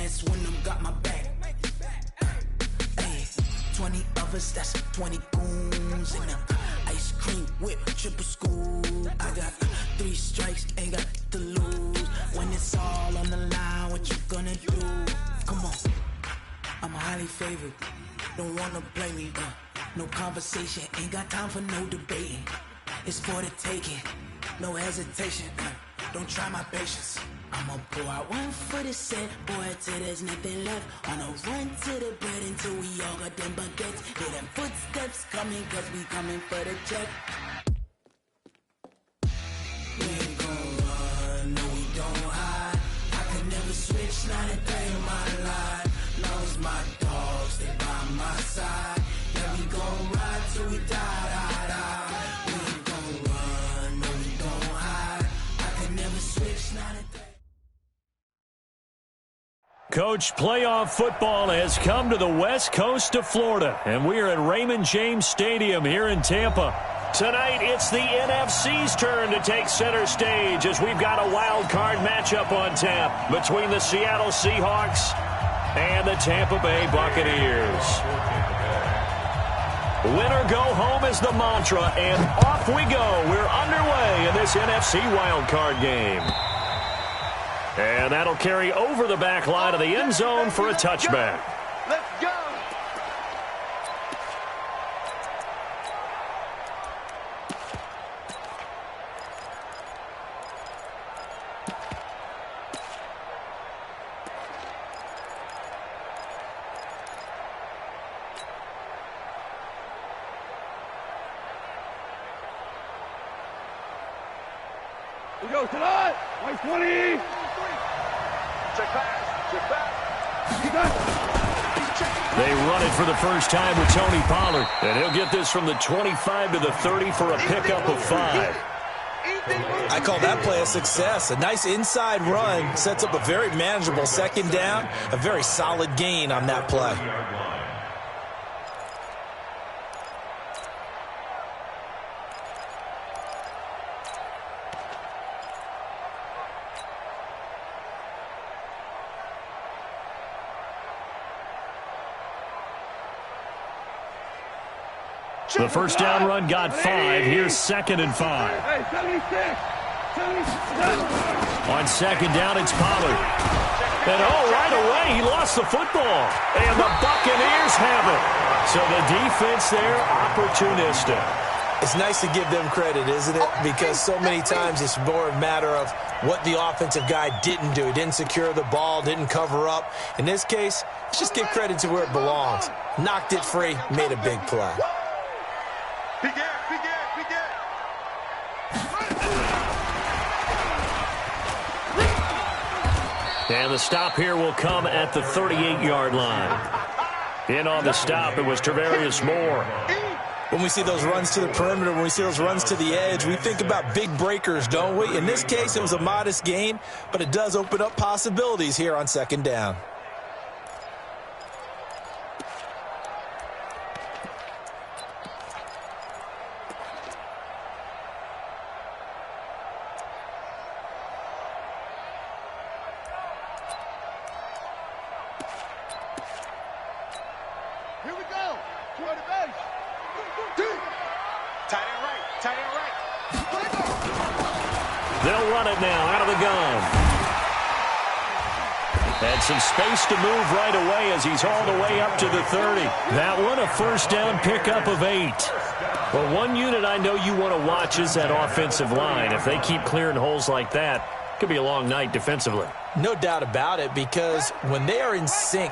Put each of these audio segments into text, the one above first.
last one, them got my back. Hey, 20 of us, that's 20 goons. And ice cream whip, triple scoop. I got 3 strikes, ain't got to lose. When it's all on the line, what you gonna do? Come on, I'm highly favored. Don't wanna blame me, no conversation, ain't got time for no debating. It's for the taking, no hesitation, don't try my patience. I'ma pour out one for the set, boy, till there's nothing left. On a run to the bread until we all got them baguettes. Hear them footsteps coming, cause we coming for the check. We ain't gon' run, no we don't hide. I can never switch, not a day in my life. Long as my dogs, they by my side. Yeah, we gon' ride till we die, die, die. We ain't gon' run, no we don't hide. I can never switch, not a day. Coach, playoff football has come to the west coast of Florida, and we are at Raymond James Stadium here in Tampa. Tonight, it's the NFC's turn to take center stage as we've got a wild card matchup on tap between the Seattle Seahawks and the Tampa Bay Buccaneers. Win or go home is the mantra, and off we go. We're underway in this NFC wild card game. And that'll carry over the back line of the end zone for a touchback. Let's go. We go tonight. White 20. Check back. They run it for the first time with Tony Pollard. And he'll get this from the 25 to the 30 for a pickup of 5. I call that play a success. A nice inside run sets up a very manageable second down. A very solid gain on that play. The first down run got 5. Here's 2nd and 5. Hey, 76. On second down, it's Pollard. And right away, he lost the football. And the Buccaneers have it. So the defense there, opportunistic. It's nice to give them credit, isn't it? Because so many times it's more a matter of what the offensive guy didn't do. He didn't secure the ball, didn't cover up. In this case, let's just give credit to where it belongs. Knocked it free, made a big play. And the stop here will come at the 38-yard line. In on the stop, it was Tarvarius Moore. When we see those runs to the perimeter, when we see those runs to the edge, we think about big breakers, don't we? In this case, it was a modest gain, but it does open up possibilities here on second down. They'll run it now out of the gun. And some space to move right away as he's hauled away up to the 30. That one a first down pickup of 8. Well, one unit I know you want to watch is that offensive line. If they keep clearing holes like that, it could be a long night defensively. No doubt about it, because when they are in sync,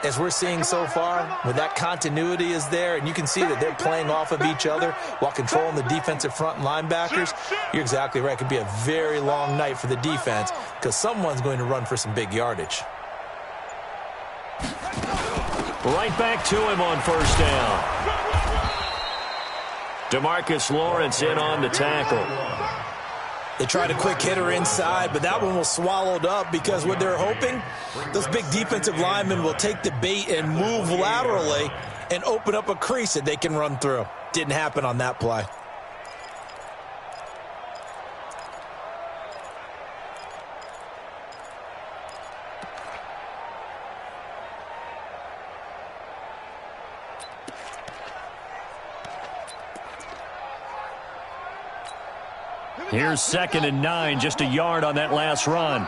as we're seeing so far, when that continuity is there, and you can see that they're playing off of each other while controlling the defensive front linebackers, you're exactly right. It could be a very long night for the defense because someone's going to run for some big yardage. Right back to him on first down. DeMarcus Lawrence in on the tackle. They tried a quick hitter inside, but that one was swallowed up because what they're hoping, those big defensive linemen will take the bait and move laterally and open up a crease that they can run through. Didn't happen on that play. Here's 2nd and 9, just a yard on that last run.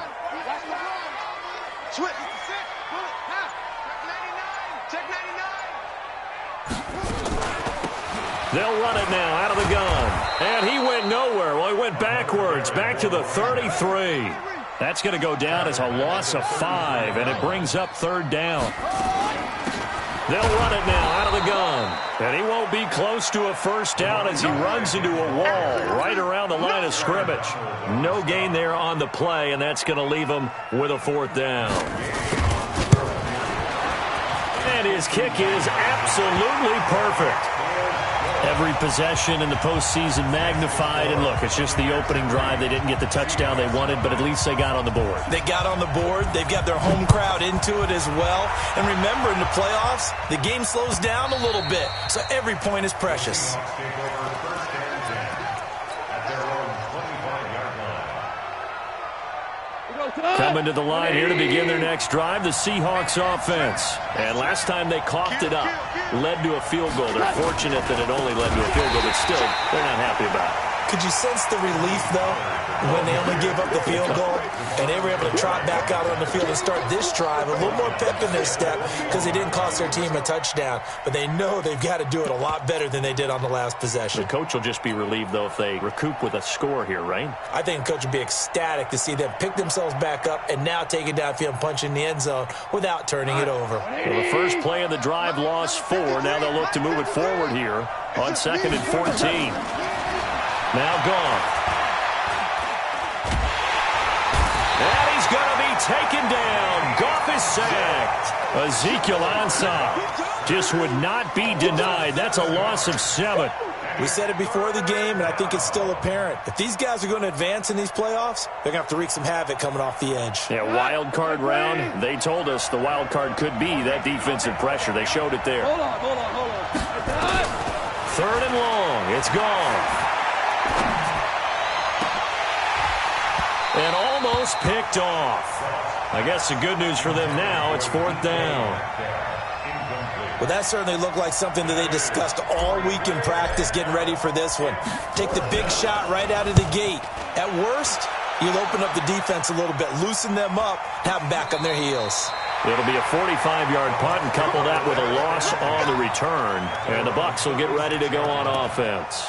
They'll run it now out of the gun. And he went nowhere. Well, he went backwards, back to the 33. That's going to go down as a loss of 5, and it brings up 3rd down. They'll run it now out of the gun. And he won't be close to a 1st down as he runs into a wall right around the line of scrimmage. No gain there on the play, and that's going to leave him with a 4th down. And his kick is absolutely perfect. Every possession in the postseason magnified. And look, it's just the opening drive. They didn't get the touchdown they wanted, but at least they got on the board. They got on the board. They've got their home crowd into it as well. And remember, in the playoffs, the game slows down a little bit. So every point is precious. Coming to the line here to begin their next drive, the Seahawks offense. And last time they coughed it up, led to a field goal. They're fortunate that it only led to a field goal, but still, they're not happy about it. Could you sense the relief, though, when they only gave up the field goal and they were able to trot back out on the field and start this drive? A little more pep in their step because they didn't cost their team a touchdown. But they know they've got to do it a lot better than they did on the last possession. The coach will just be relieved, though, if they recoup with a score here, right? I think the coach would be ecstatic to see them pick themselves back up and now take it downfield and punch in the end zone without turning it over. Well, the first play of the drive lost 4. Now they'll look to move it forward here on 2nd and 14. Now gone. And he's going to be taken down. Goff is sacked. Ezekiel Ansah just would not be denied. That's a loss of 7. We said it before the game, and I think it's still apparent. If these guys are going to advance in these playoffs, they're going to have to wreak some havoc coming off the edge. Yeah, wild card round. They told us the wild card could be that defensive pressure. They showed it there. Hold on. 3rd and long. It's gone. And almost picked off. I guess the good news for them now, it's 4th down. Well, that certainly looked like something that they discussed all week in practice getting ready for this one. Take the big shot right out of the gate. At worst, you'll open up the defense a little bit, loosen them up, have them back on their heels. It'll be a 45-yard punt and couple that with a loss on the return. And the Bucs will get ready to go on offense.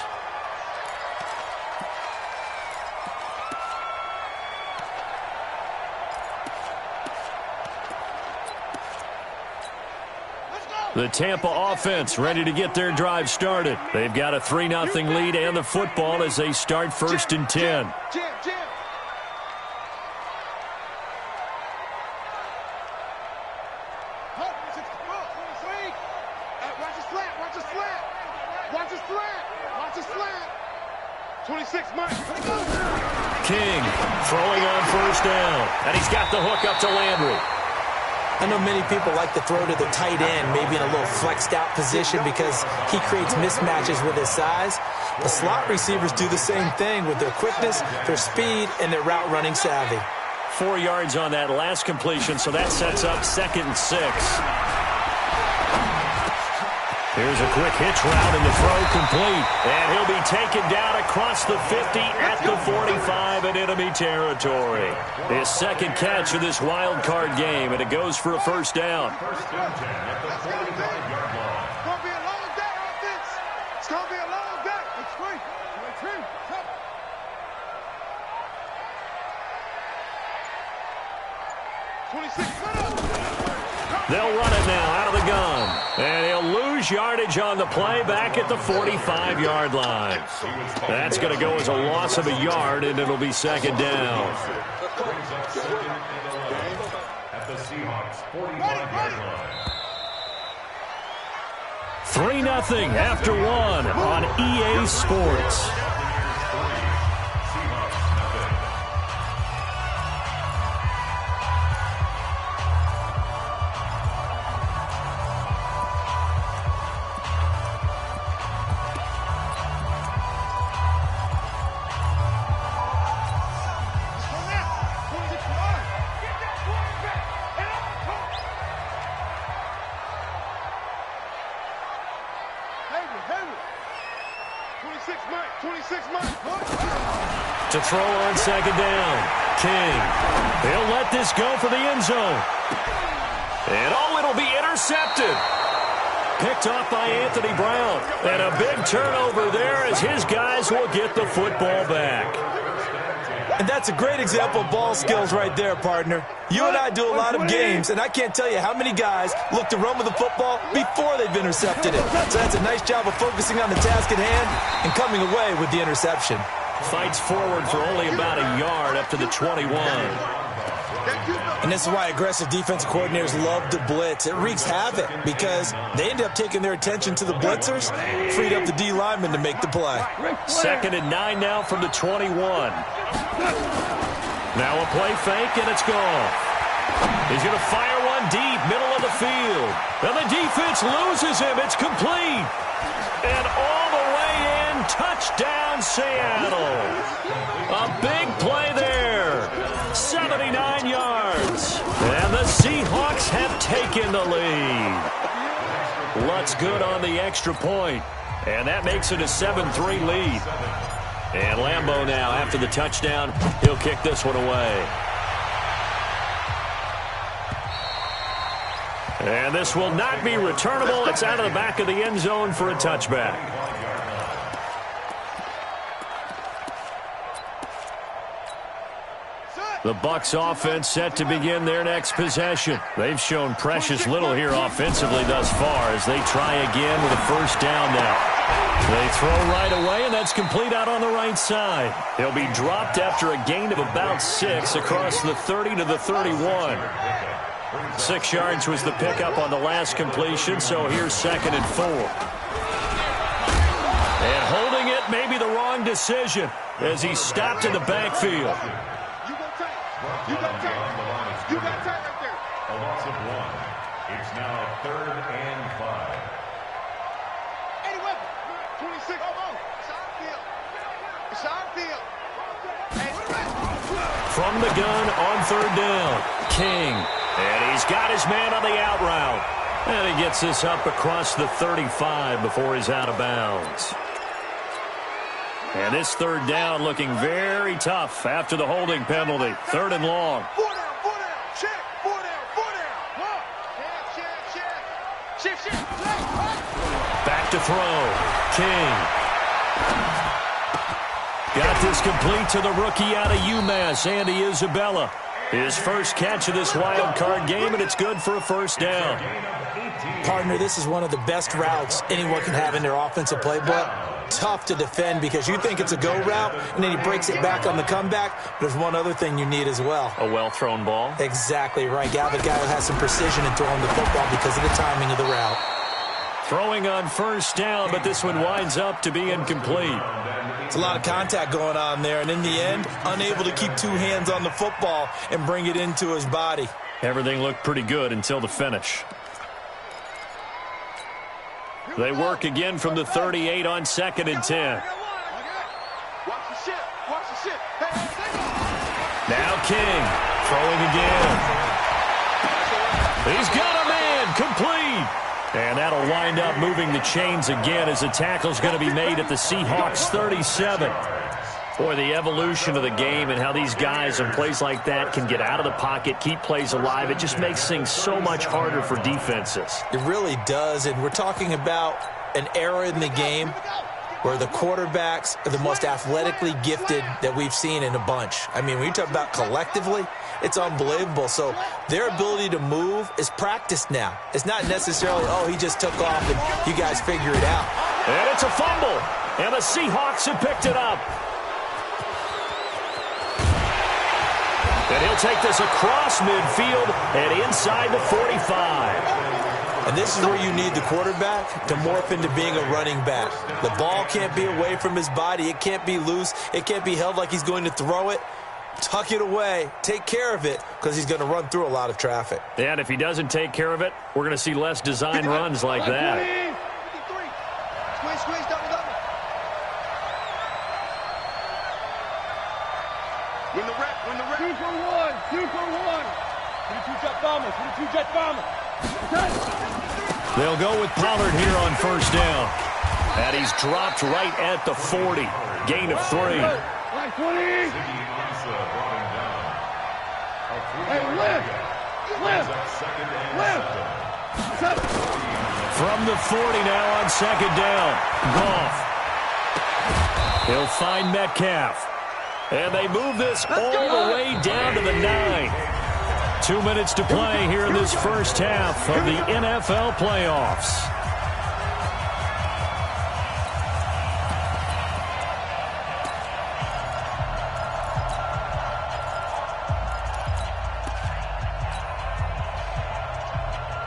The Tampa offense ready to get their drive started. They've got a 3-0 lead and the football as they start 1st and 10. King throwing on 1st down. And he's got the hook up to Landry. I know many people like to throw to the tight end, maybe in a little flexed out position because he creates mismatches with his size. The slot receivers do the same thing with their quickness, their speed, and their route running savvy. 4 yards on that last completion, so that sets up 2nd and 6. Here's a quick hitch route and the throw complete. And he'll be taken down across the 50 at the 45 in enemy territory. His 2nd catch of this wild card game, and it goes for a 1st down. It's going to be a long day, offense. It's going to be a long day. It's free. It's free. Come. 26. They'll run it now out of the gun. And he'll lose yardage on the play back at the 45-yard line. That's going to go as a loss of a yard, and it'll be 2nd down. At the Seahawks 45-yard line. 3-0 after 1 on EA Sports. To throw on second down. King. He'll let this go for the end zone. And it'll be intercepted. Picked off by Anthony Brown. And a big turnover there as his guys will get the football back. And that's a great example of ball skills right there, partner. You and I do a lot of games, and I can't tell you how many guys look to run with the football before they've intercepted it. So that's a nice job of focusing on the task at hand and coming away with the interception. Fights forward for only about a yard up to the 21. And this is why aggressive defensive coordinators love to blitz. It wreaks havoc because they end up taking their attention to the blitzers, freed up the D lineman to make the play. 2nd and 9 now from the 21. Now a play fake, and it's gone. He's going to fire one deep, middle of the field. And the defense loses him. It's complete. And all the way in, touchdown Seattle. A big play there. 79 yards. And the Seahawks have taken the lead. Lutz good on the extra point. And that makes it a 7-3 lead. And Lambeau now, after the touchdown, he'll kick this one away. And this will not be returnable. It's out of the back of the end zone for a touchback. The Bucs offense set to begin their next possession. They've shown precious little here offensively thus far as they try again with a first down now. They throw right away, and that's complete out on the right side. He'll be dropped after a gain of about 6 across the 30 to the 31. 6 yards was the pickup on the last completion, so here's 2nd and 4. And holding it may be the wrong decision as he stopped in the backfield. You got time right there. A loss of 1. It's now 3rd and 5. Eddie Weber, 26. It's our field. From the gun on 3rd down, King. And he's got his man on the out route. And he gets this up across the 35 before he's out of bounds. And this 3rd down looking very tough after the holding penalty. 3rd and long. 4 down, check, 4 down. Shift. Back to throw. King. Got this complete to the rookie out of UMass, Andy Isabella. His first catch of this wild card game, and it's good for a first down. Partner, this is one of the best routes anyone can have in their offensive playbook. Tough to defend because you think it's a go route, and then he breaks it back on the comeback. There's one other thing you need as well. A well-thrown ball. Exactly right. You have a guy who has some precision in throwing the football because of the timing of the route. Throwing on first down, but this one winds up to be incomplete. It's a lot of contact going on there, and in the end, unable to keep 2 hands on the football and bring it into his body. Everything looked pretty good until the finish. They work again from the 38 on 2nd and 10. Watch the shit. Now King throwing again. He's got a man complete. And that'll wind up moving the chains again as the tackle's going to be made at the Seahawks 37. Boy, the evolution of the game and how these guys in plays like that can get out of the pocket, keep plays alive, it just makes things so much harder for defenses. It really does, and we're talking about an era in the game where the quarterbacks are the most athletically gifted that we've seen in a bunch. I mean, when you talk about collectively, it's unbelievable. So their ability to move is practiced now. It's not necessarily, oh, he just took off and you guys figure it out. And it's a fumble, and the Seahawks have picked it up. And he'll take this across midfield and inside the 45. And this is where you need the quarterback to morph into being a running back. The ball can't be away from his body. It can't be loose. It can't be held like he's going to throw it. Tuck it away. Take care of it because he's going to run through a lot of traffic. Yeah, and if he doesn't take care of it, we're going to see less design runs like that. Squeeze, double. Win the rep. 2 for 1. 22 jet bomber. They'll go with Pollard here on first down. And he's dropped right at the 40. Gain of 3. 20. Ziggy Ansah brought him down. A Hey, lift. Lift. Second and Lift. 7. From the 40 now on second down. Goff. He'll find Metcalf. And they move this all the way down to the 9. 2 minutes to play here in this first half of the NFL playoffs.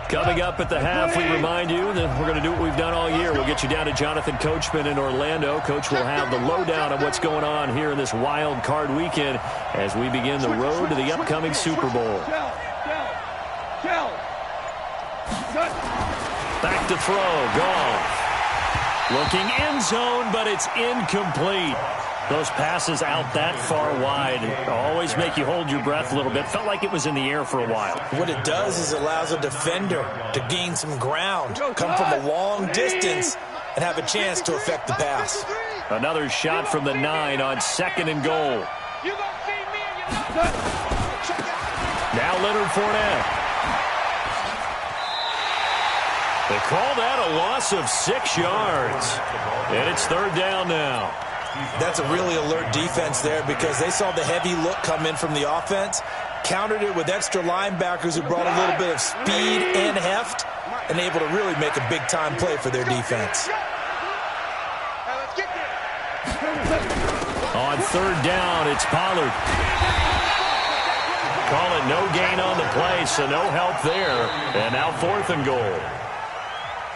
Coming up at the half, we remind you that we're going to do what we've done all year. We'll get you down to Jonathan Coachman in Orlando. Coach will have the lowdown of what's going on here in this wild card weekend as we begin the road to the upcoming Super Bowl. Back to throw. Goff. Looking end zone, but it's incomplete. Those passes out that far wide always make you hold your breath a little bit. Felt like it was in the air for a while. What it does is it allows a defender to gain some ground, come from a long distance, and have a chance to affect the pass. Another shot from the 9 on second and goal. Now Leonard Fournette. They call that a loss of 6 yards. And it's third down now. That's a really alert defense there because they saw the heavy look come in from the offense, countered it with extra linebackers who brought a little bit of speed and heft, and able to really make a big-time play for their defense. On third down, it's Pollard. Call it no gain on the play, so no help there. And now fourth and goal.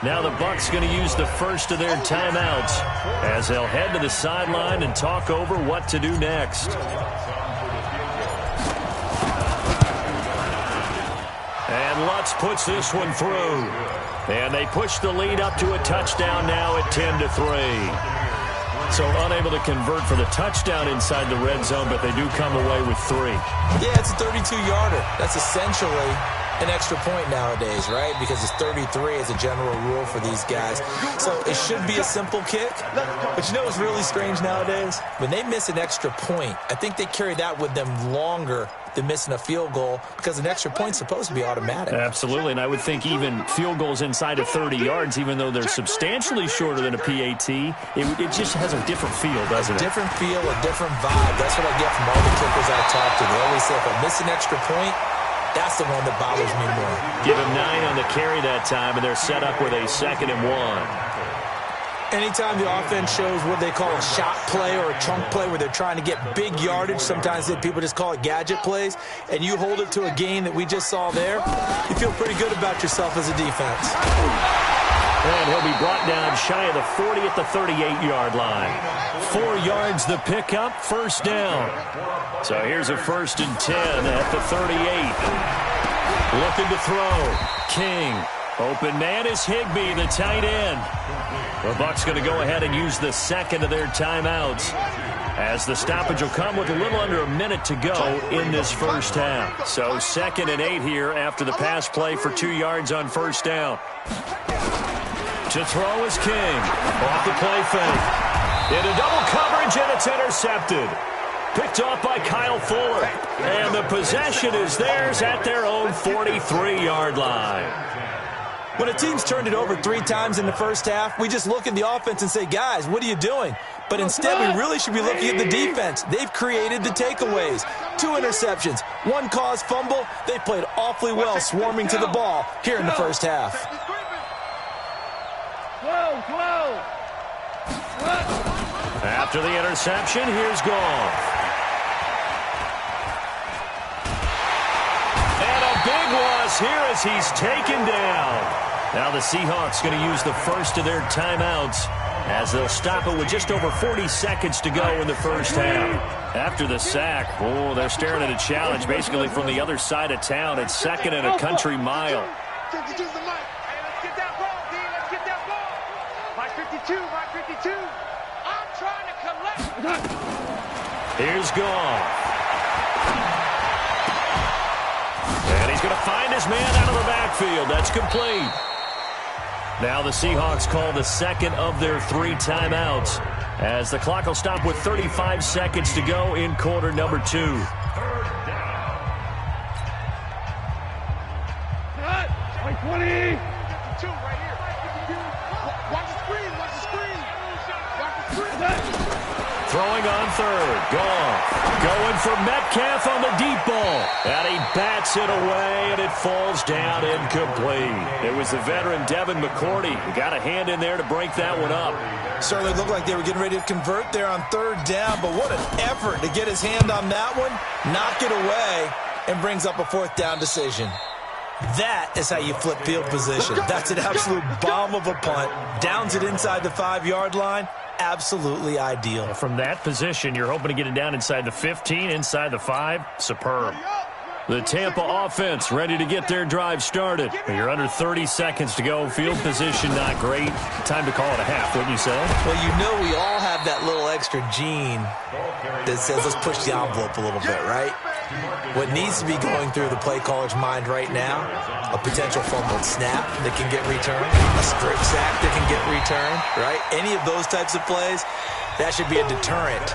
Now the Bucs going to use the first of their timeouts as they'll head to the sideline and talk over what to do next. And Lutz puts this one through. And they push the lead up to a touchdown now at 10-3. So unable to convert for the touchdown inside the red zone, but they do come away with 3. Yeah, it's a 32-yarder. That's essentially an extra point nowadays, right? Because it's 33 as a general rule for these guys. So it should be a simple kick. But you know what's really strange nowadays? When they miss an extra point, I think they carry that with them longer than missing a field goal because an extra point's supposed to be automatic. Absolutely, and I would think even field goals inside of 30 yards, even though they're substantially shorter than a PAT, it just has a different feel, doesn't it? A different feel, a different vibe. That's what I get from all the kickers I talk to. They always say if I miss an extra point, that's the one that bothers me more. Give him 9 on the carry that time, and they're set up with a 2nd and 1. Anytime the offense shows what they call a shot play or a chunk play where they're trying to get big yardage, sometimes people just call it gadget plays, and you hold it to a gain that we just saw there, you feel pretty good about yourself as a defense. And he'll be brought down shy of the 40 at the 38-yard line. 4 yards the pickup, first down. So here's a 1st and 10 at the 38. Looking to throw. King. Open man is Higbee, the tight end. The Bucs going to go ahead and use the second of their timeouts as the stoppage will come with a little under a minute to go in this first half. So 2nd and 8 here after the pass play for 2 yards on first down. To throw is King. Off the play fake. Into double coverage, and it's intercepted. Picked off by Kyle Fuller. And the possession is theirs at their own 43-yard line. When a team's turned it over 3 times in the first half, we just look at the offense and say, guys, what are you doing? But instead, we really should be looking at the defense. They've created the takeaways. 2 interceptions, 1 caused fumble. They played awfully well swarming to the ball here in the first half. After the interception, here's Goff. And a big loss here as he's taken down. Now the Seahawks going to use the first of their timeouts as they'll stop it with just over 40 seconds to go in the first half. After the sack, they're staring at a challenge basically from the other side of town. It's 2nd and a country mile. 52's the mic. Hey, let's get that ball, D. Let's get that ball. My 52, my 52. I'm trying to collect. Here's Goff. And he's going to find his man out of the backfield. That's complete. Now the Seahawks call the second of their 3 timeouts, as the clock will stop with 35 seconds to go in quarter number 2. Like 20. 52 right here. Watch the screen. Watch the screen. Watch the screen. Throwing on third. Goff going for Metcalf on the deep ball. And he bats it away, and it falls down incomplete. It was the veteran Devin McCourty who got a hand in there to break that one up. Certainly looked like they were getting ready to convert there on third down, but what an effort to get his hand on that one, knock it away, and brings up a 4th down decision. That is how you flip field position. That's an absolute bomb of a punt. Downs it inside the 5-yard line. Absolutely ideal. From that position, you're hoping to get it down inside the 15, inside the 5. Superb. The Tampa offense ready to get their drive started. You're under 30 seconds to go. Field position not great. Time to call it a half, wouldn't you say? Well, you know we all have that little extra gene that says let's push the envelope a little bit, right? What needs to be going through the play caller's mind right now, a potential fumbled snap that can get returned, a strip sack that can get returned, right? Any of those types of plays, that should be a deterrent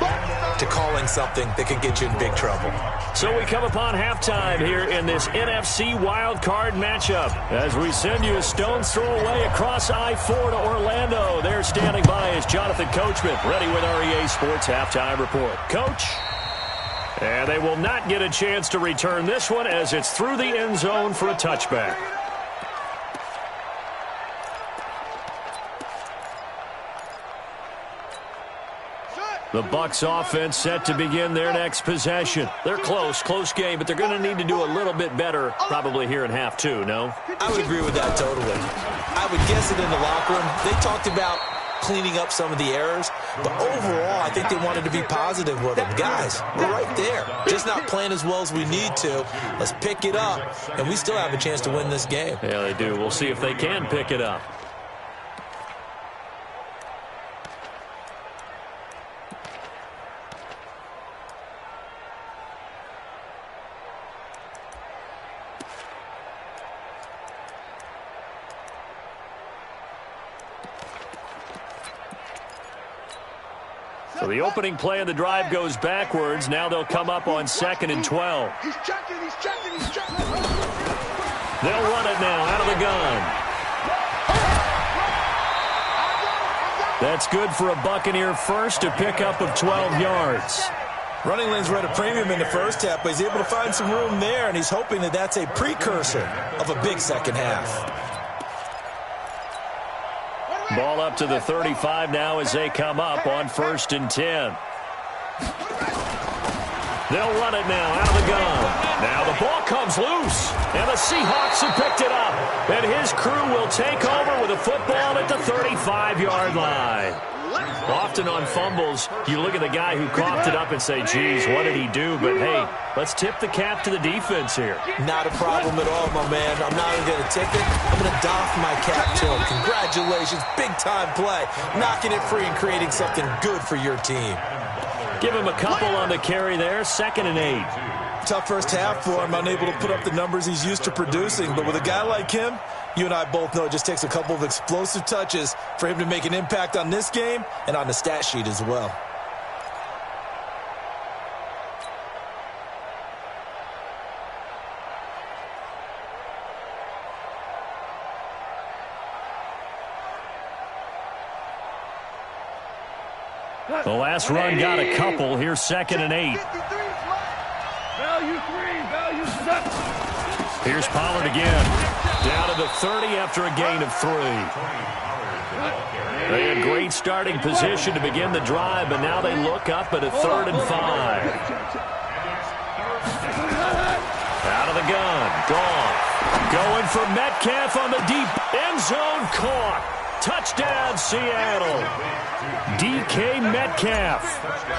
to calling something that could get you in big trouble. So we come upon halftime here in this NFC Wildcard matchup as we send you a stone's throw away across I-4 to Orlando. There standing by is Jonathan Coachman, ready with REA Sports Halftime Report. Coach? And they will not get a chance to return this one as it's through the end zone for a touchback. The Bucs offense set to begin their next possession. They're close game, but they're going to need to do a little bit better probably here in half 2, no? I would agree with that totally. I would guess it in the locker room. They talked about cleaning up some of the errors, but overall, I think they wanted to be positive with them. Guys, we're right there. Just not playing as well as we need to. Let's pick it up, and we still have a chance to win this game. Yeah, they do. We'll see if they can pick it up. So the opening play of the drive goes backwards. Now they'll come up on 2nd and 12. He's checking. They'll run it now out of the gun. That's good for a Buccaneer first, to pick up of 12 yards. Running lanes were at a premium in the first half, but he's able to find some room there, and he's hoping that that's a precursor of a big second half. Ball up to the 35 now as they come up on 1st and 10. They'll run it now out of the gun. Now the ball comes loose, and the Seahawks have picked it up. And his crew will take over with a football at the 35-yard line. Often on fumbles, you look at the guy who coughed it up and say, geez, what did he do? But, hey, let's tip the cap to the defense here. Not a problem at all, my man. I'm not even going to tip it. I'm going to doff my cap to him. Congratulations. Big-time play. Knocking it free and creating something good for your team. Give him a couple on the carry there. 2nd and 8. Tough first half for him. Unable to put up the numbers he's used to producing. But with a guy like him, you and I both know it just takes a couple of explosive touches for him to make an impact on this game and on the stat sheet as well. The last run got a couple. Here's 2nd and 8. Value 3, value 7. Here's Pollard again. Down to the 30 after a gain of 3. They had great starting position to begin the drive, but now they look up at a 3rd and 5. Out of the gun. Goff. Going for Metcalf on the deep end zone. Caught. Touchdown, Seattle. DK Metcalf,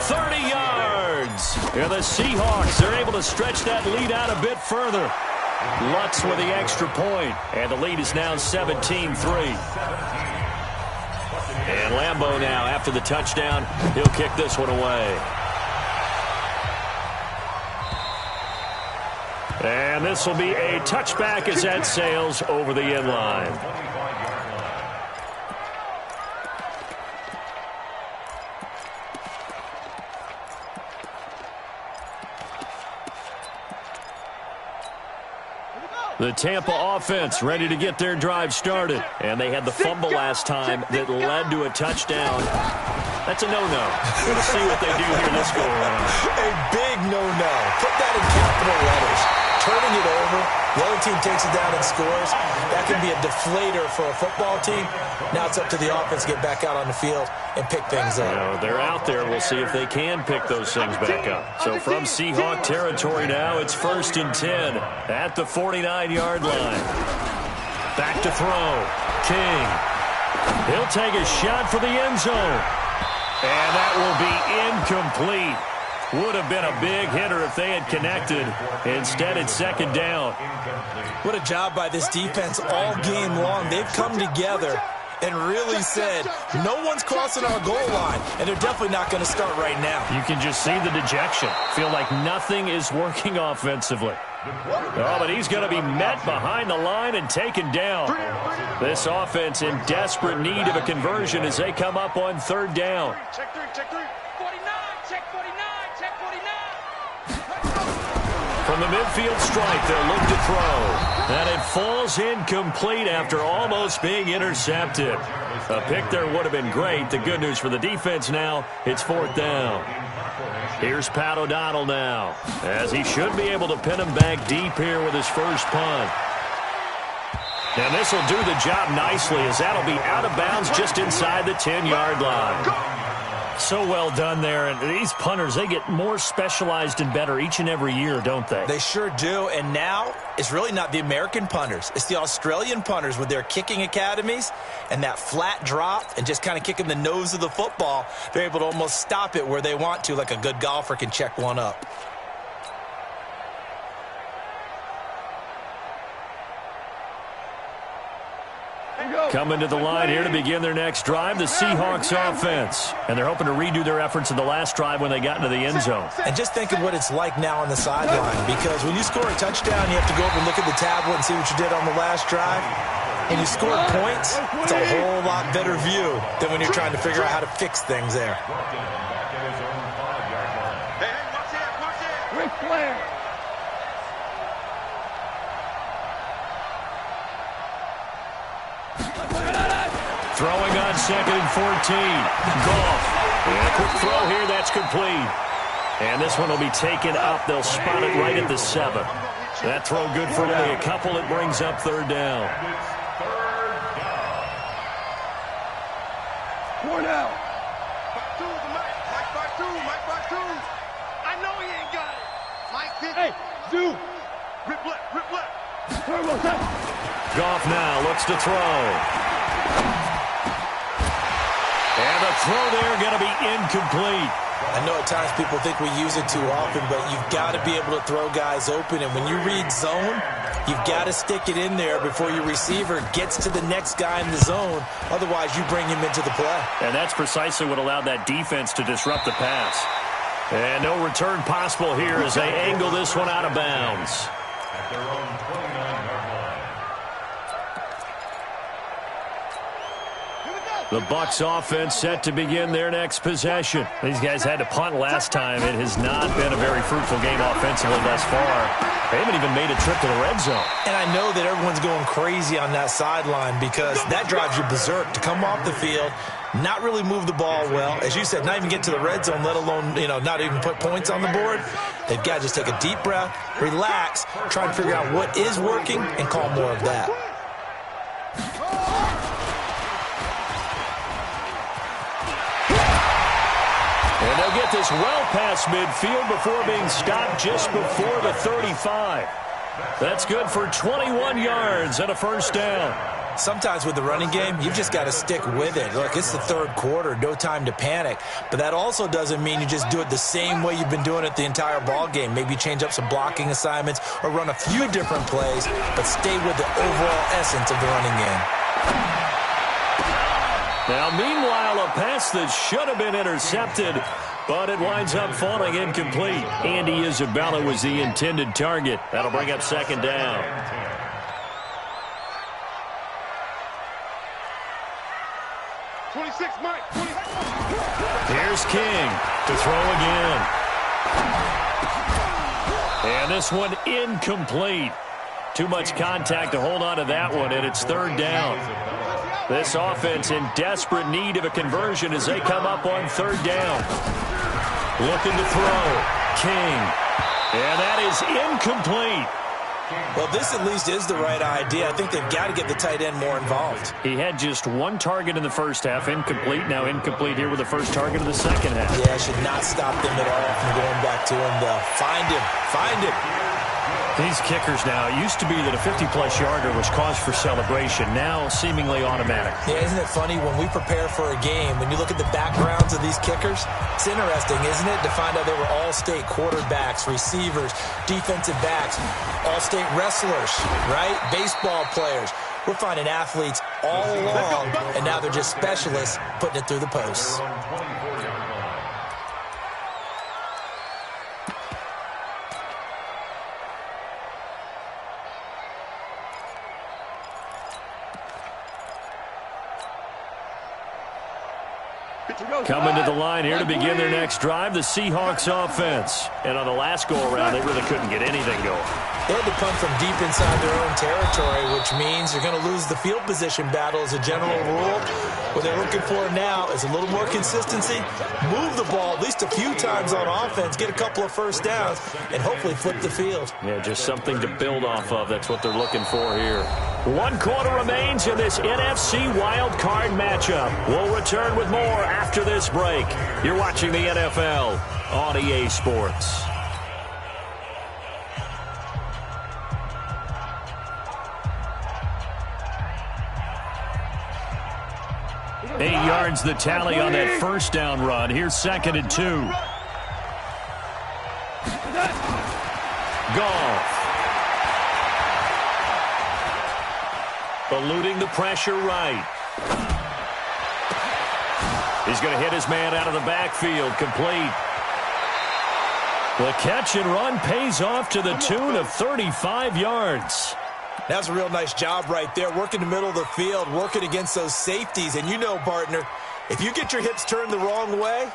30 yards. And the Seahawks are able to stretch that lead out a bit further. Lutz with the extra point, and the lead is now 17-3. And Lambeau now, after the touchdown, he'll kick this one away. And this will be a touchback as that sails over the end line. The Tampa offense ready to get their drive started. And they had the fumble last time that led to a touchdown. That's a no-no. We'll see what they do here this go-around. A big no-no. Put that in capital letters. Turning it over, the other team takes it down and scores. That can be a deflator for a football team. Now it's up to the offense to get back out on the field and pick things up. You know, they're out there. We'll see if they can pick those things back up. So from Seahawk territory now, it's 1st and 10 at the 49-yard line. Back to throw. King. He'll take a shot for the end zone. And that will be incomplete. Would have been a big hitter if they had connected. Instead, it's 2nd down. What a job by this defense all game long. They've come together and really said, no one's crossing our goal line, and they're definitely not going to start right now. You can just see the dejection. Feel like nothing is working offensively. Oh, but he's going to be met behind the line and taken down. This offense in desperate need of a conversion as they come up on 3rd down. Check 3, check 3. 49, check 49, check 49. From the midfield stripe, they'll look to throw. And it falls incomplete after almost being intercepted. A pick there would have been great. The good news for the defense now, it's 4th down. Here's Pat O'Donnell now, as he should be able to pin him back deep here with his first punt. And this will do the job nicely, as that'll be out of bounds just inside the 10-yard line. So well done there. And these punters, they get more specialized and better each and every year, don't they? They sure do. And now it's really not the American punters. It's the Australian punters with their kicking academies and that flat drop and just kind of kicking the nose of the football. They're able to almost stop it where they want to, like a good golfer can check one up. Coming to the line here to begin their next drive, the Seahawks offense. And they're hoping to redo their efforts in the last drive when they got into the end zone. And just think of what it's like now on the sideline, because when you score a touchdown, you have to go over and look at the tablet and see what you did on the last drive. When you score points, it's a whole lot better view than when you're trying to figure out how to fix things there. Hey, watch it, watch it. Ric Flair. Throwing on 2nd and 14. Goff. And a quick throw here, that's complete. And this one will be taken up. They'll spot it right at the 7. That throw good for only a couple. It brings up 3rd down. Cornell. Mike 5-2, Mike 5-2. I know he ain't got it. Mike 50. Hey, Zoo. Rip left, rip left. Turbo time. Goff now looks to throw. And the throw there going to be incomplete. I know at times people think we use it too often, but you've got to be able to throw guys open. And when you read zone, you've got to stick it in there before your receiver gets to the next guy in the zone. Otherwise, you bring him into the play. And that's precisely what allowed that defense to disrupt the pass. And no return possible here as they angle this one out of bounds. At their own 29-yard line. The Bucs offense set to begin their next possession. These guys had to punt last time. It has not been a very fruitful game offensively thus far. They haven't even made a trip to the red zone. And I know that everyone's going crazy on that sideline because that drives you berserk to come off the field, not really move the ball well. As you said, not even get to the red zone, let alone, not even put points on the board. They've got to just take a deep breath, relax, try and figure out what is working, and call more of that. And they'll get this well past midfield before being stopped just before the 35. That's good for 21 yards and a first down. Sometimes with the running game, you've just got to stick with it. Look, it's the third quarter, no time to panic. But that also doesn't mean you just do it the same way you've been doing it the entire ball game. Maybe change up some blocking assignments or run a few different plays, but stay with the overall essence of the running game. Now, meanwhile, a pass that should have been intercepted, but it winds up falling incomplete. Andy Isabella was the intended target. That'll bring up 2nd down. Here's King to throw again. And this one incomplete. too much contact to hold on to that one, and it's third down. This offense in desperate need of a conversion as they come up on third down. Looking to throw. King. And that is incomplete. Well, this at least is the right idea. I think they've got to get the tight end more involved. He had just one target in the first half, incomplete. Now incomplete here with the first target of the second half. Yeah, should not stop them at all from going back to him, though. Find him. Find him. These kickers now, it used to be that a 50-plus yarder was cause for celebration. Now seemingly automatic. Yeah, isn't it funny when we prepare for a game, when you look at the backgrounds of these kickers, it's interesting, isn't it, to find out they were all-state quarterbacks, receivers, defensive backs, all-state wrestlers, right? Baseball players. We're finding athletes all along, and now they're just specialists putting it through the posts. Coming to the line here to begin their next drive, the Seahawks offense. And on the last go-around, they really couldn't get anything going. They had to punt from deep inside their own territory, which means they're going to lose the field position battle as a general rule. What they're looking for now is a little more consistency, move the ball at least a few times on offense, get a couple of first downs, and hopefully flip the field. Yeah, just something to build off of. That's what they're looking for here. 1 quarter remains in this NFC Wildcard matchup. We'll return with more after this break. You're watching the NFL on EA Sports. 8 yards the tally on that first down run. Here's 2nd and 2. Goff. Eluding the pressure right. He's going to hit his man out of the backfield. Complete. The catch and run pays off to the tune of 35 yards. That's a real nice job right there, working the middle of the field, working against those safeties. And you know, partner, if you get your hips turned the wrong way,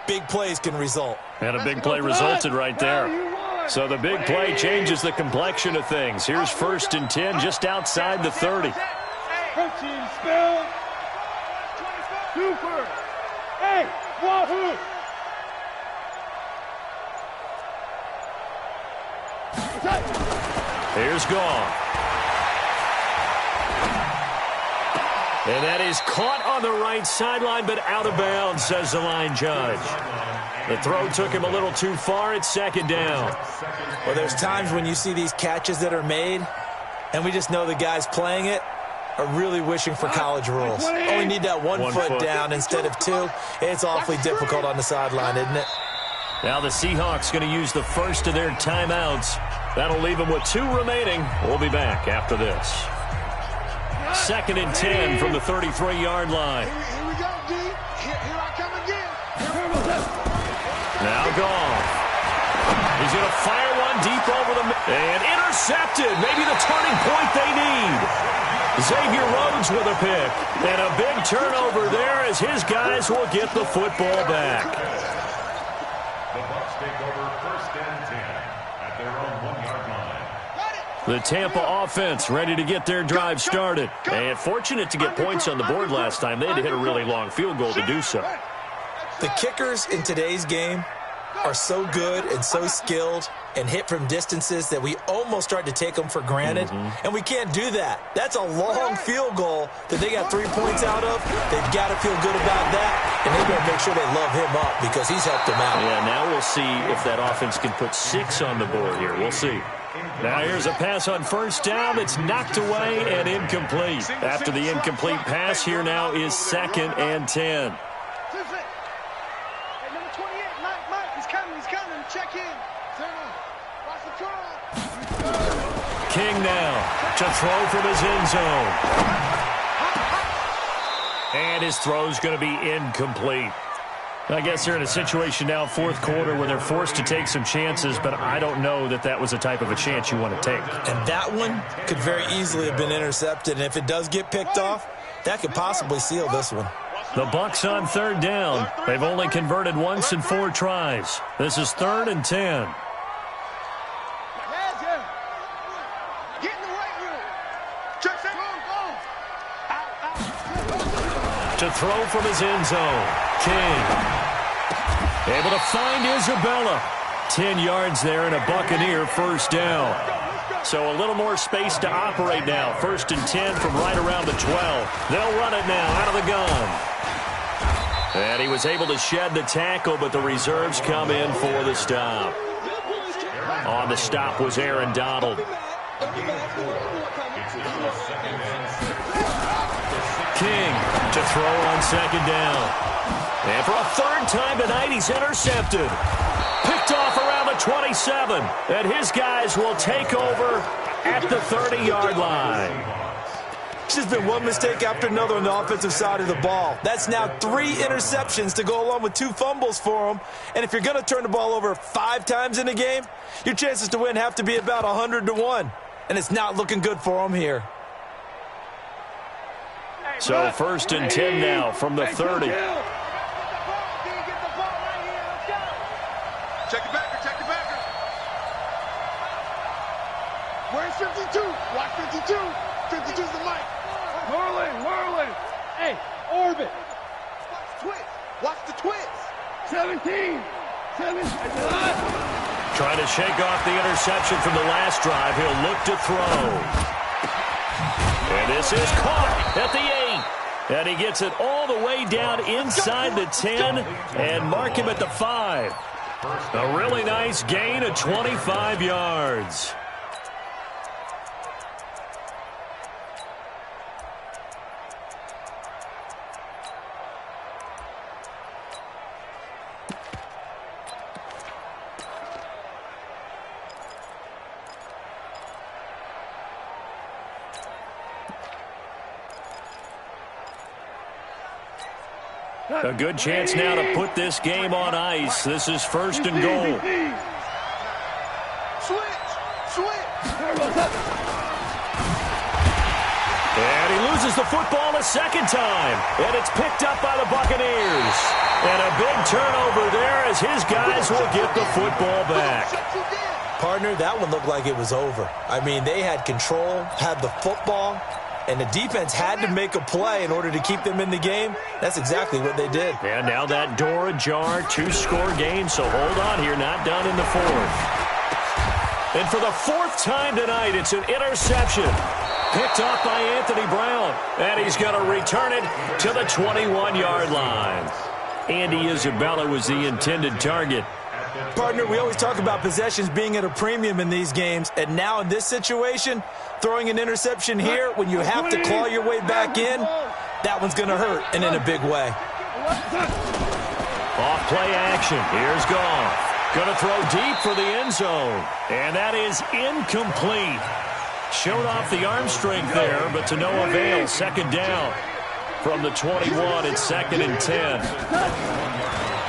big plays can result. And a big play resulted right there. So the big play changes the complexion of things. Here's 1st and 10 just outside the 30. Super. Hey, wahoo! Here's Goff. And that is caught on the right sideline, but out of bounds, says the line judge. The throw took him a little too far. It's 2nd down. Well, there's times when you see these catches that are made, and we just know the guys playing it are really wishing for college rules. Only need that one foot down instead of 2. It's awfully difficult on the sideline, isn't it? Now the Seahawks going to use the first of their timeouts. That'll leave them with 2 remaining. We'll be back after this. 2nd and 10 from the 33-yard line. Here we go, D. Here I come again. Now Goff. He's going to fire one deep over the middle. And intercepted. Maybe the turning point they need. Xavier Rhodes with a pick. And a big turnover there as his guys will get the football back. The Bucs take over 1st and 10 at their own 1-yard line. The Tampa offense ready to get their drive started. And fortunate to get points on the board last time. They had to hit a really long field goal to do so. The kickers in today's game are so good and so skilled and hit from distances that we almost start to take them for granted. And we can't do that. That's a long field goal that they got 3 points out of. They've got to feel good about that, and they better make sure they love him up because he's helped them out. Yeah, now we'll see if that offense can put 6 on the board here. We'll see. Now here's a pass on 1st down. It's knocked away and incomplete. After the incomplete pass, here now is 2nd and 10. Check in. Watch the turn. King now to throw from his end zone. And his throw's going to be incomplete. I guess they're in a situation now, 4th quarter, where they're forced to take some chances, but I don't know that that was the type of a chance you want to take. And that one could very easily have been intercepted, and if it does get picked off, that could possibly seal this one. The Bucs on 3rd down. They've only converted once in 4 tries. This is 3rd and 10. To throw from his end zone. King. Able to find Isabella. 10 yards there and a Buccaneer first down. So a little more space to operate now. 1st and 10 from right around the 12. They'll run it now out of the gun. And he was able to shed the tackle, but the reserves come in for the stop. On the stop was Aaron Donald. King to throw on 2nd down. And for a 3rd time tonight, he's intercepted. Picked off around the 27. And his guys will take over at the 30-yard line. It's just been one mistake after another on the offensive side of the ball. That's now 3 interceptions to go along with 2 fumbles for him. And if you're going to turn the ball over 5 times in a game, your chances to win have to be about 100-1. And it's not looking good for him here. So 1st and 10 now from the 30. Check it backer, check it backer. Where's 52? Watch 52. 52's the mic. Whirling. Hey, orbit. Watch the twits. 17. Trying to shake off the interception from the last drive. He'll look to throw. And this is caught at the 8. And he gets it all the way down inside the 10 and mark him at the 5. A really nice gain of 25 yards. A good chance now to put this game on ice. This is 1st and goal. Switch. And he loses the football a 2nd time. And it's picked up by the Buccaneers. And a big turnover there as his guys will get the football back. Partner, that one looked like it was over. I mean, they had control, had the football, and the defense had to make a play in order to keep them in the game. That's exactly what they did. And now that door ajar, 2-score game, so hold on here, not done in the 4th. And for the 4th time tonight, it's an interception. Picked off by Anthony Brown. And he's going to return it to the 21-yard line. Andy Isabella was the intended target. Partner, we always talk about possessions being at a premium in these games, and now in this situation, throwing an interception here when you have to claw your way back in, that one's going to hurt, and in a big way. Off play action. Here's Goff. Going to throw deep for the end zone. And that is incomplete. Showed off the arm strength there, but to no avail. 2nd down from the 21. It's 2nd and 10.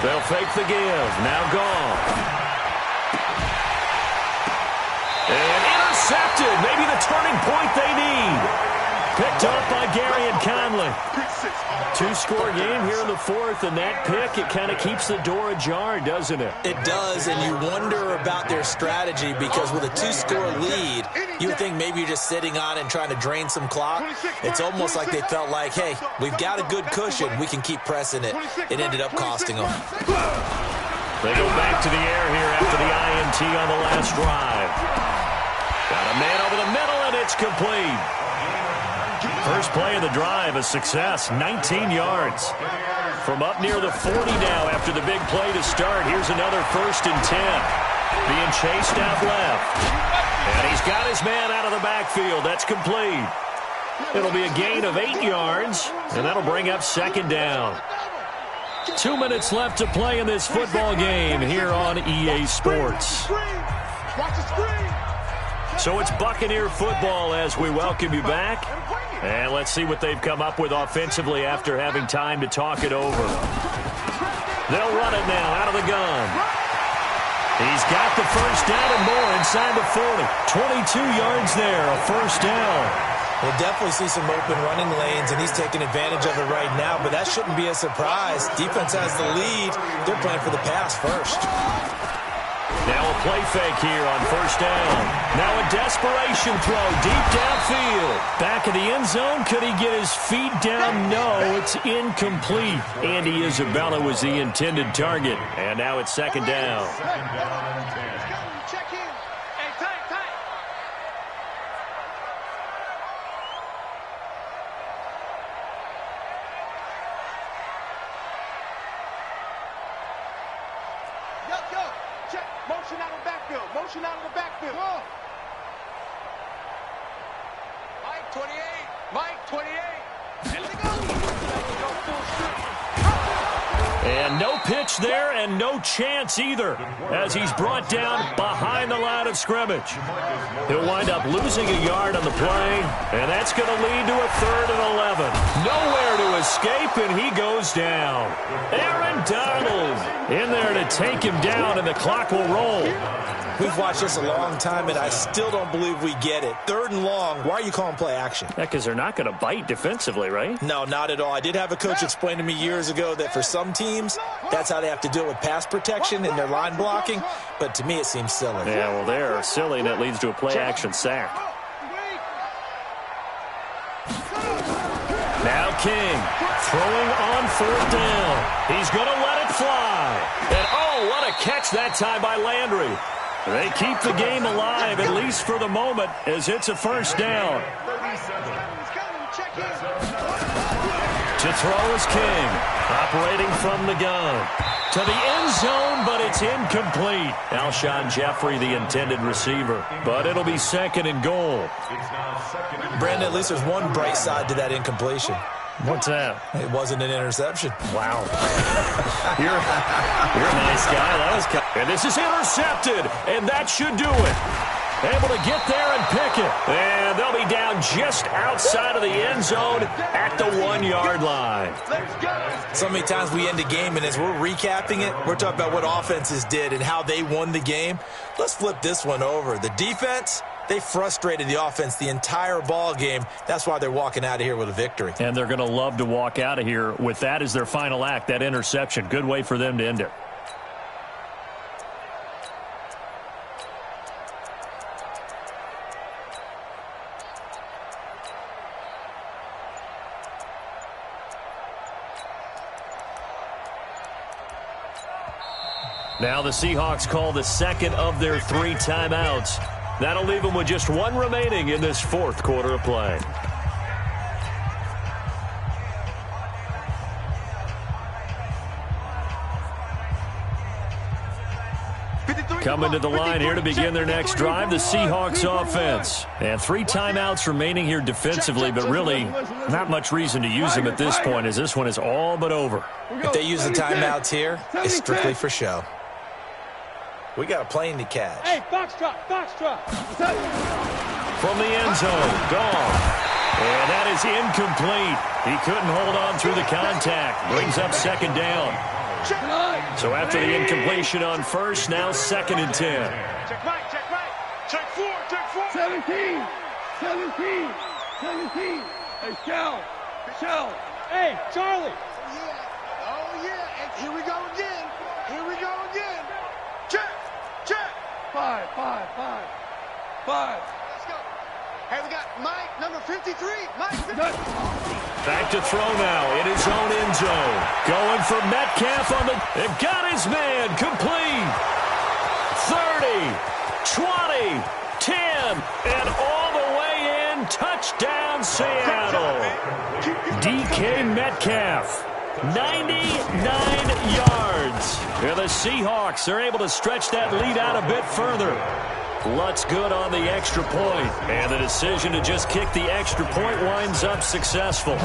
They'll fake the give. Now Goff. And intercepted. Maybe the turning point they need. Picked up by Gary and Conley. 2-score game here in the 4th, and that pick, it kind of keeps the door ajar, doesn't it? It does, and you wonder about their strategy because with a 2-score lead, you would think maybe you're just sitting on it and trying to drain some clock. It's almost like they felt like, hey, we've got a good cushion. We can keep pressing it. It ended up costing them. They go back to the air here after the INT on the last drive. Got a man over the middle, and it's complete. First play of the drive, a success, 19 yards. From up near the 40 now after the big play to start. Here's another 1st and 10. Being chased out left. And he's got his man out of the backfield. That's complete. It'll be a gain of 8 yards, and that'll bring up 2nd down. 2 minutes left to play in this football game here on EA Sports. Watch the screen. So it's Buccaneer football as we welcome you back. And let's see what they've come up with offensively after having time to talk it over. They'll run it now out of the gun. He's got the first down and more inside the 40. 22 yards there, a first down. We'll definitely see some open running lanes, and he's taking advantage of it right now, but that shouldn't be a surprise. Defense has the lead. They're playing for the pass first. Now a play fake here on first down. Now a desperation throw deep downfield. Back in the end zone. Could he get his feet down? No, it's incomplete. Andy Isabella was the intended target. And now it's second down. Second down and 10. Check in. Hey, tight. Go. Check. Motion out of the backfield. Go. Mike, 28. And let go. And no pitch there and no chance either as he's brought down behind the line of scrimmage. He'll wind up losing a yard on the play, and that's going to lead to a 3rd and 11. Nowhere to escape, and he goes down. Aaron Donald in there to take him down, and the clock will roll. We've watched this a long time, and I still don't believe we get it. 3rd and long, why are you calling play action? Yeah, because they're not going to bite defensively, right? No, not at all. I did have a coach explain to me years ago that for some teams, that's how they have to deal with pass protection and their line blocking, but to me it seems silly. Yeah, well, they're silly, and that leads to a play-action sack. Now King throwing on 4th down. He's going to let it fly. And, oh, what a catch that time by Landry. They keep the game alive, at least for the moment, as it's a first down. To throw is King, operating from the gun. To the end zone, but it's incomplete. Alshon Jeffrey, the intended receiver. But it'll be 2nd and goal. Brandon, at least there's one bright side to that incompletion. What's that? It wasn't an interception. Wow. You're a nice guy. That was and this is intercepted, and that should do it. Able to get there and pick it. And they'll be down just outside of the end zone at the 1-yard line. So many times we end a game, and as we're recapping it, we're talking about what offenses did and how they won the game. Let's flip this one over. The defense, they frustrated the offense the entire ball game. That's why they're walking out of here with a victory. And they're going to love to walk out of here with that as their final act, that interception. Good way for them to end it. Now the Seahawks call the 2nd of their 3 timeouts. That'll leave them with just 1 remaining in this 4th quarter of play. Coming to the line here to begin their next drive, the Seahawks offense. And 3 timeouts remaining here defensively, but really not much reason to use them at this point, as this one is all but over. If they use the timeouts here, it's strictly for show. We got a plane to catch. Hey, Foxtrot. From the end zone, gone. And that is incomplete. He couldn't hold on through the contact. Brings up 2nd down. So after the incompletion on first, now 2nd and 10. Check right. Check 4. 17. Hey, Shell. Hey, Charlie. Oh, yeah. And here we go again. Check. 5. Let's go. Hey, we got Mike, number 53. Mike, 53. Back to throw now in his own end zone. Going for Metcalf on the... They've got his man complete. 30, 20, 10, and all the way in. Touchdown, Seattle. DK Metcalf. 99 yards. And the Seahawks are able to stretch that lead out a bit further. Lutz good on the extra point. And the decision to just kick the extra point winds up successful.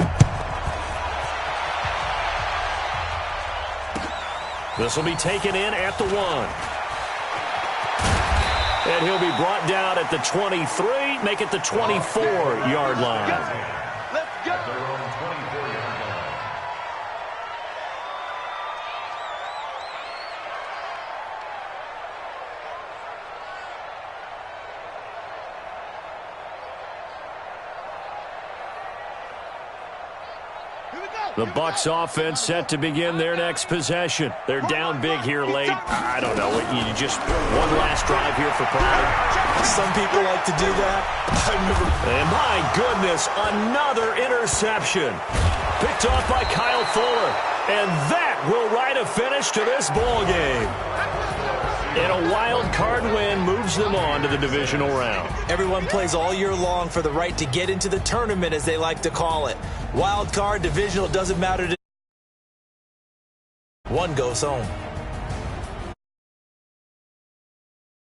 This will be taken in at the 1. And he'll be brought down at the 23, make it the 24-yard line. Let's go. The Bucs offense set to begin their next possession. They're down big here late. I don't know. You just one last drive here for pride. Some people like to do that. And my goodness, another interception. Picked off by Kyle Fuller. And that will write a finish to this ball game. And a wild card win moves them on to the divisional round. Everyone plays all year long for the right to get into the tournament, as they like to call it. Wild card, divisional, doesn't matter. One goes home.